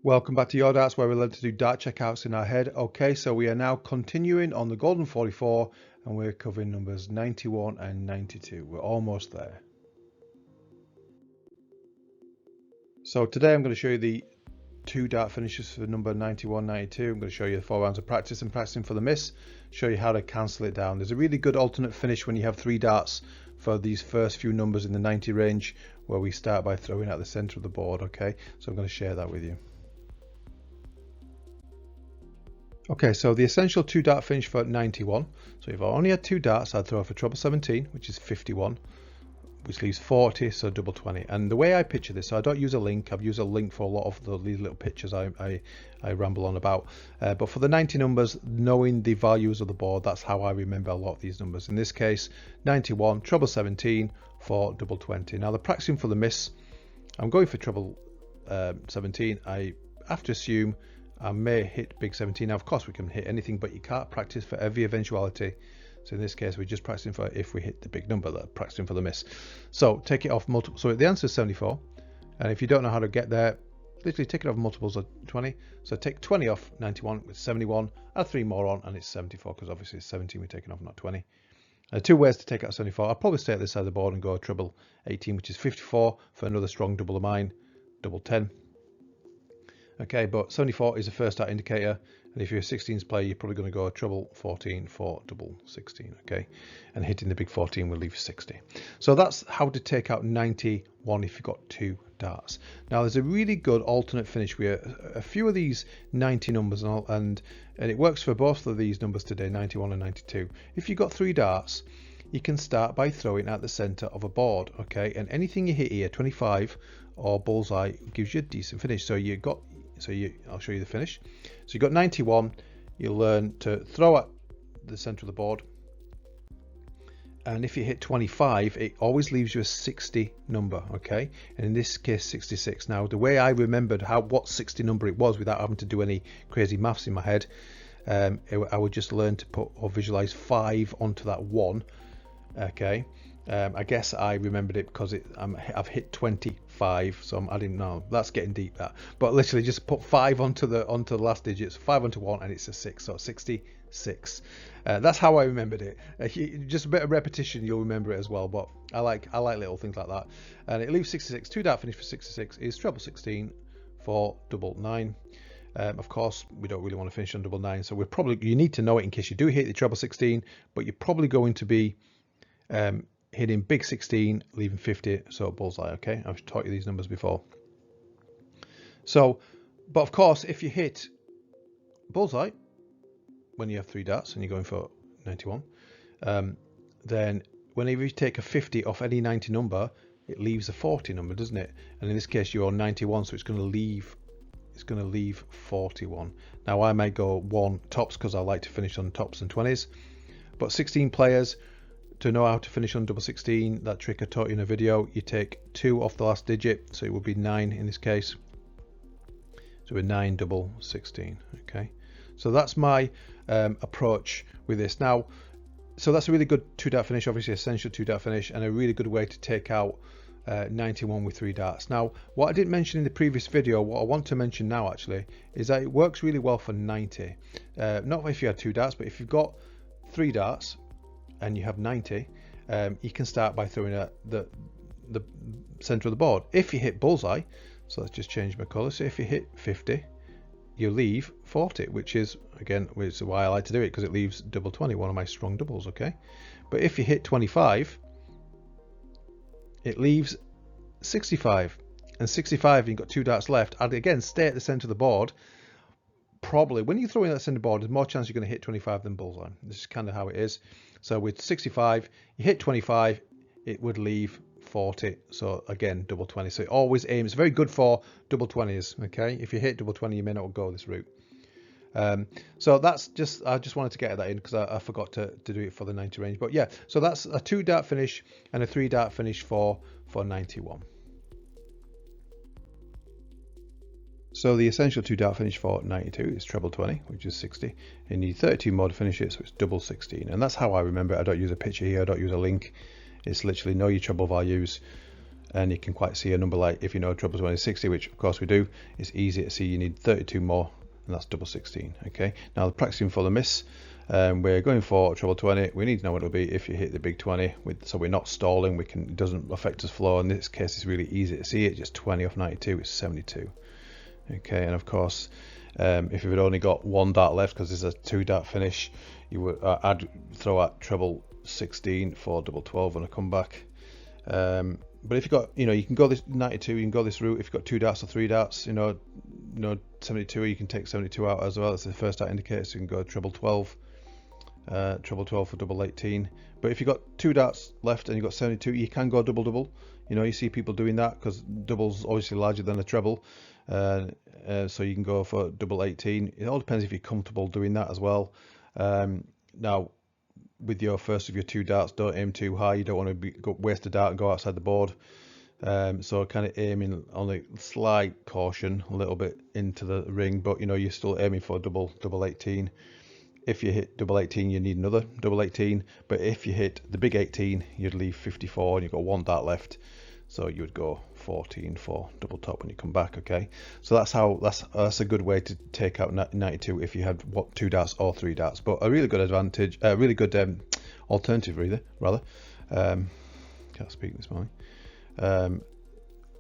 Welcome back to Your Darts, where we learn to do dart checkouts in our head. Okay, so we are now continuing on the Golden 44 and we're covering numbers 91 and 92. We're almost there. So today I'm going to show you the 2 dart finishes for number 91, 92. I'm going to show you the 4 rounds of practice and practicing for the miss, show you how to cancel it down. There's a really good alternate finish when you have 3 darts for these first few numbers in the 90 range, where we start by throwing at the center of the board. Okay, so I'm going to share that with you. Okay, so the essential 2 dart finish for 91. So if I only had 2 darts, I'd throw for treble 17, which is 51, which leaves 40, so double 20. And the way I picture this, so I don't use a link. I've used a link for a lot of these little pictures I ramble on about. But for the 90 numbers, knowing the values of the board, that's how I remember a lot of these numbers. In this case, 91, treble 17 for double 20. Now the practicing for the miss, I'm going for treble 17. I have to assume I may hit big 17. Now, of course, we can hit anything, but you can't practice for every eventuality. So in this case, we're just practicing for if we hit the big number, practicing for the miss. So take it off multiple. So the answer is 74. And if you don't know how to get there, literally take it off multiples of 20. So take 20 off 91 with 71, add 3 more on, and it's 74, because obviously it's 17 we're taking off, not 20. 2 ways to take out 74. I'll probably stay at this side of the board and go treble 18, which is 54 for another strong double of mine, double 10. Okay, but 74 is a first dart indicator, and if you're a 16s player, you're probably going to go treble 14 for double 16. Okay, and hitting the big 14 will leave 60. So that's how to take out 91 if you've got 2 darts. Now there's a really good alternate finish where a few of these 90 numbers and it works for both of these numbers today, 91 and 92. If you've got 3 darts, you can start by throwing at the center of a board. Okay, and anything you hit here, 25 or bullseye, gives you a decent finish. I'll show you the finish. So you've got 91, you learn to throw at the center of the board, and if you hit 25, it always leaves you a 60 number. Okay, and in this case 66. Now the way I remembered what 60 number it was without having to do any crazy maths in my head, I would just learn to put or visualize 5 onto that 1. Okay, I guess I remembered it because I've hit 25, so I didn't know. That's getting deep, that. But literally just put 5 onto the last digits, 5 onto 1, and it's a 6, so 66. That's how I remembered it. Just a bit of repetition, you'll remember it as well. But I like little things like that. And it leaves 66. 2 dart finish for 66 is treble 16 for double 9. Of course, we don't really want to finish on double 9, so you need to know it in case you do hit the treble 16. But you're probably going to be hitting big 16, leaving 50, so bullseye. Okay, I've taught you these numbers before. So, but of course, if you hit bullseye when you have 3 darts and you're going for 91, then whenever you take a 50 off any 90 number, it leaves a 40 number, doesn't it? And in this case, you're on 91, so it's going to leave 41. Now I might go 1 tops because I like to finish on tops and 20s, but 16 players. To know how to finish on double 16, that trick I taught you in a video, you take 2 off the last digit, so it would be 9 in this case. So we're 9 double 16. Okay, so that's my approach with this. Now, so that's a really good 2 dart finish, obviously essential 2 dart finish, and a really good way to take out 91 with 3 darts. Now, what I didn't mention in the previous video, what I want to mention now actually, is that it works really well for 90. Not if you had 2 darts, but if you've got 3 darts and you have 90, you can start by throwing at the center of the board. If you hit bullseye, so let's just change my color. So if you hit 50, you leave 40, which is why I like to do it, because it leaves double 20, one of my strong doubles. Okay, but if you hit 25, it leaves 65, and 65, you've got 2 darts left. I'd again stay at the center of the board. Probably when you throw in that center board, there's more chance you're going to hit 25 than bullseye. This is kind of how it is. So with 65, you hit 25, it would leave 40. So again, double 20. So it always aims. Very good for double 20s. Okay, if you hit double 20, you may not go this route. So that's I just wanted to get that in because I forgot to do it for the 90 range. But yeah, so that's a 2 dart finish and a 3 dart finish for 91. So the essential 2 dart finish for 92 is treble 20, which is 60. You need 32 more to finish it, so it's double 16. And that's how I remember it. I don't use a picture here, I don't use a link. It's literally know your treble values and you can quite see a number like, if you know treble 20 is 60, which of course we do, it's easy to see you need 32 more, and that's double 16. Okay, now practicing for the miss, we're going for treble 20. We need to know what it'll be if you hit the big 20, so we're not stalling. It doesn't affect us flow. In this case, it's really easy to see it. Just 20 off 92 is 72. Okay, and of course, if you've only got one dart left, because there's a 2-dart finish, you would I'd throw out treble 16 for double 12 on a comeback. But if you've got, you can go this 92, you can go this route. If you've got 2 darts or 3 darts, 72, you can take 72 out as well. That's the first dart indicator, so you can go treble 12. Treble 12 for double 18. But if you've got 2 darts left and you've got 72, you can go double. You see people doing that because double's obviously larger than a treble. So you can go for double 18. It all depends if you're comfortable doing that as well. Now, with your first of your 2 darts, don't aim too high. You don't want to waste a dart and go outside the board. So kind of aiming on a slight caution, a little bit into the ring, but you're still aiming for double 18. If you hit double 18, you need another double 18. But if you hit the big 18, you'd leave 54 and you've got 1 dart left. So you would go 14 for double top when you come back. Okay, so that's a good way to take out 92 if you had 2 darts or 3 darts. But a really good advantage, a really good alternative rather. Can't speak this morning.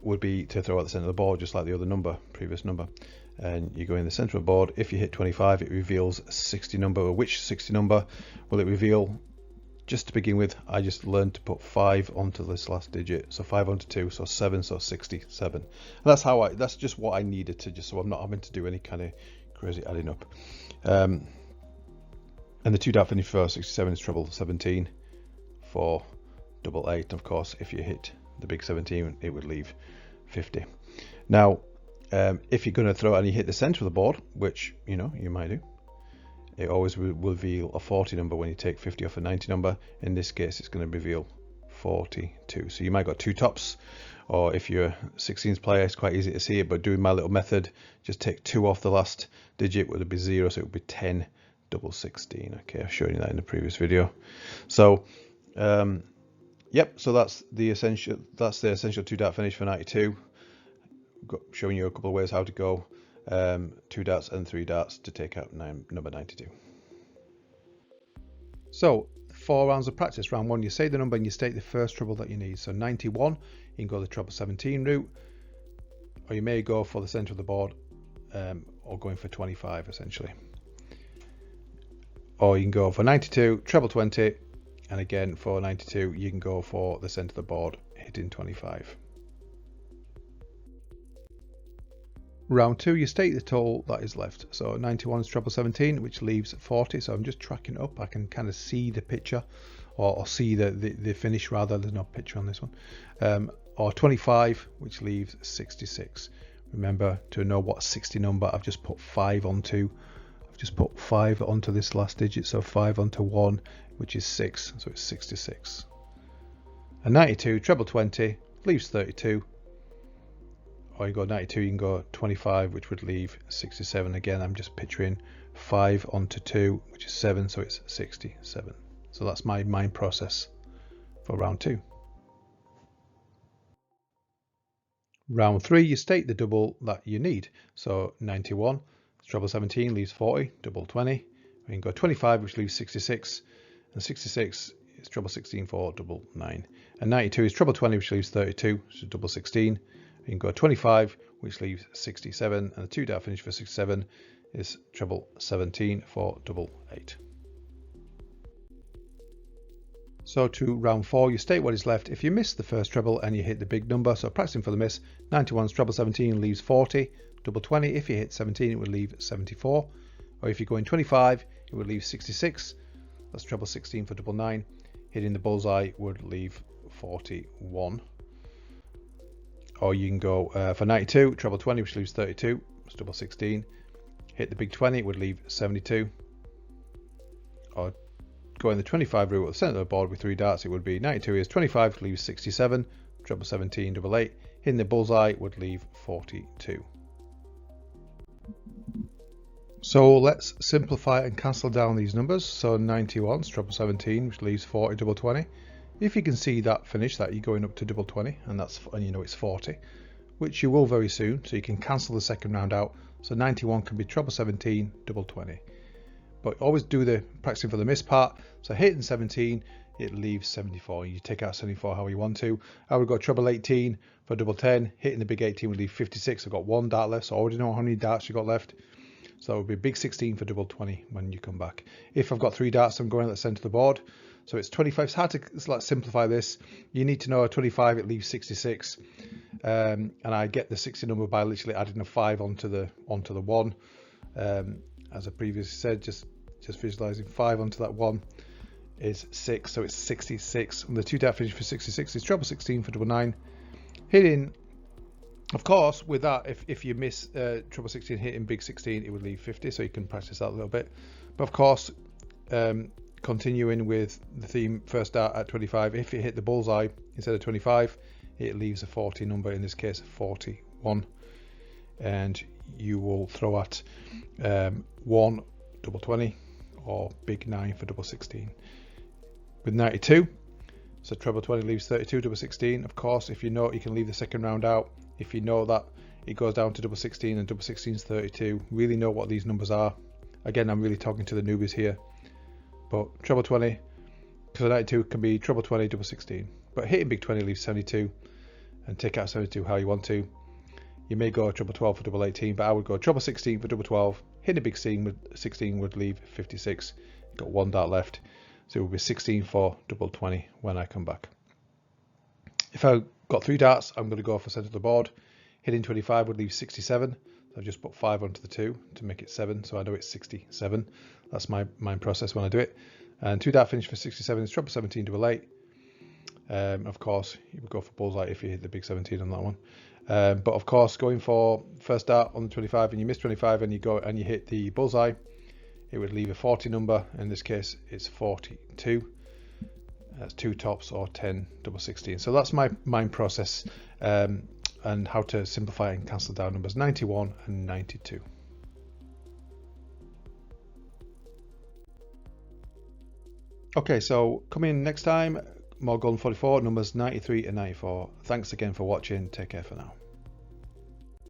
Would be to throw at the center of the board, just like the other previous number. And you go in the center of the board. If you hit 25, it reveals 60 number. Which 60 number will it reveal? Just to begin with, I just learned to put 5 onto this last digit. So 5 onto 2, so 7, so 67. And that's just what I needed to, just so I'm not having to do any kind of crazy adding up. And the 2 dart finish for 67 is treble 17 for double 8. Of course, if you hit the big 17, it would leave 50. Now, if you're going to throw and you hit the center of the board, which you might do, it always will reveal a 40 number when you take 50 off a 90 number. In this case, it's going to reveal 42. So you might got 2 tops, or if you're a 16th player, it's quite easy to see it. But doing my little method, just take 2 off the last digit, would be 0, so it would be 10 double 16. Okay, I've shown you that in the previous video. So, yep. So that's the essential 2 dart finish for 92. Showing you a couple of ways how to go. 2 darts and 3 darts to take out number 92. So 4 rounds of practice. Round 1, you say the number and you state the first treble that you need. So 91, you can go the treble 17 route, or you may go for the center of the board, or going for 25 essentially. Or you can go for 92, treble 20, and again for 92, you can go for the center of the board, hitting 25. Round 2, you state the total that is left. So 91 is treble 17, which leaves 40. So I'm just tracking up. I can kind of see the picture, or see the finish rather. There's no picture on this one. Or 25, which leaves 66. Remember, to know what 60 number, I've just put 5 onto. I've just put 5 onto this last digit. So 5 onto 1, which is 6. So it's 66. And 92, treble 20, leaves 32. Or you go 92, you can go 25, which would leave 67. Again, I'm just picturing 5 onto 2, which is 7, so it's 67. So that's my mind process for round 2. Round 3, you state the double that you need. So 91, treble 17 leaves 40, double 20. We can go 25, which leaves 66, and 66 is treble 16 for double 9. And 92 is treble 20, which leaves 32, so double 16. You can go 25, which leaves 67, and the 2 dart finish for 67 is treble 17 for double 8. So to round 4, you state what is left if you miss the first treble and you hit the big number. So practicing for the miss, 91's treble 17 leaves 40, double 20. If you hit 17, it would leave 74. Or if you go in 25, it would leave 66. That's treble 16 for double 9. Hitting the bullseye would leave 41. Or you can go for 92, treble 20, which leaves 32. It's double 16. Hit the big 20, it would leave 72. Or go in the 25 route at the center of the board with 3 darts, it would be 92 is 25, leaves 67. Treble 17, double 8. Hitting the bullseye would leave 42. So let's simplify and cancel down these numbers. So 91 is treble 17, which leaves 40, double 20. If you can see that finish, that you're going up to double 20, and you know it's 40, which you will very soon, so you can cancel the second round out. So 91 can be treble 17, double 20. But always do the practicing for the miss part. So hitting 17, it leaves 74. You take out 74 how you want to. I would go treble 18 for double 10. Hitting the big 18 would leave 56. I've got 1 dart left, so I already know how many darts you got left. So that would be big 16 for double 20 when you come back. If I've got 3 darts, I'm going at the centre of the board. So it's 25. It's hard to simplify this. You need to know a 25, it leaves 66. And I get the 60 number by literally adding a 5 onto the 1. As I previously said, just visualizing 5 onto that 1 is 6, so it's 66. And the 2 dart finish for 66 is treble 16 for double 9. Hitting, of course, with that, if you miss treble 16 hitting big 16, it would leave 50, so you can practice that a little bit. But of course, continuing with the theme, first dart at 25, if you hit the bullseye instead of 25, it leaves a 40 number, in this case 41, and you will throw at 1 double 20 or big 9 for double 16. With 92, so treble 20 leaves 32, double 16. Of course, if you know, you can leave the second round out. If you know that it goes down to double 16 and double 16 is 32, really know what these numbers are. Again, I'm really talking to the newbies here. But treble 20, because 92 can be treble 20, double 16. But hitting big 20 leaves 72, and take out 72 how you want to. You may go treble 12 for double 18, but I would go treble 16 for double 12. Hitting a big 16 would leave 56. You've got 1 dart left, so it will be 16 for double 20 when I come back. If I got 3 darts, I'm going to go for centre of the board. Hitting 25 would leave 67. So I've just put 5 onto the 2 to make it 7, so I know it's 67. That's my mind process when I do it. And 2 dart finish for 67 is treble 17, double 8. Of course, you would go for bullseye if you hit the big 17 on that one. But of course, going for first dart on the 25 and you miss 25 and you go and you hit the bullseye, it would leave a 40 number. In this case, it's 42. That's 2 tops or 10 double 16. So that's my mind process and how to simplify and cancel down numbers 91 and 92. Okay, so coming next time, more Golden 44, numbers 93 and 94. Thanks again for watching. Take care for now.